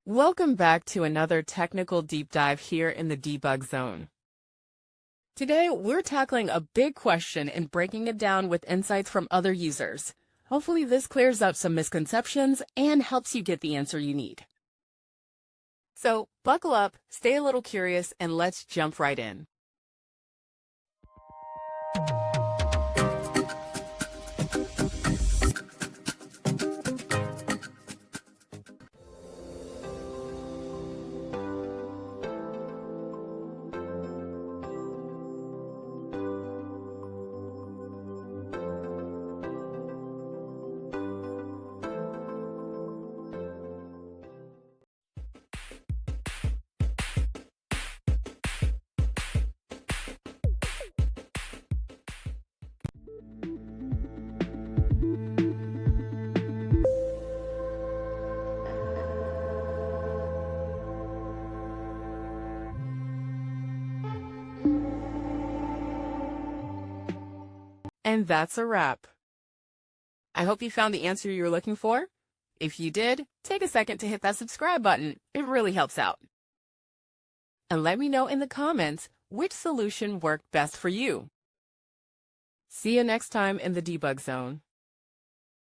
Welcome back to another technical deep dive here in the Debug Zone. Today, we're tackling a big question and breaking it down with insights from other users. Hopefully this clears up some misconceptions and helps you get the answer you need. So, buckle up, stay a little curious, and let's jump right in. And that's a wrap. I hope you found the answer you were looking for. If you did, take a second to hit that subscribe button. It really helps out. And let me know in the comments which solution worked best for you. See you next time in the Debug Zone.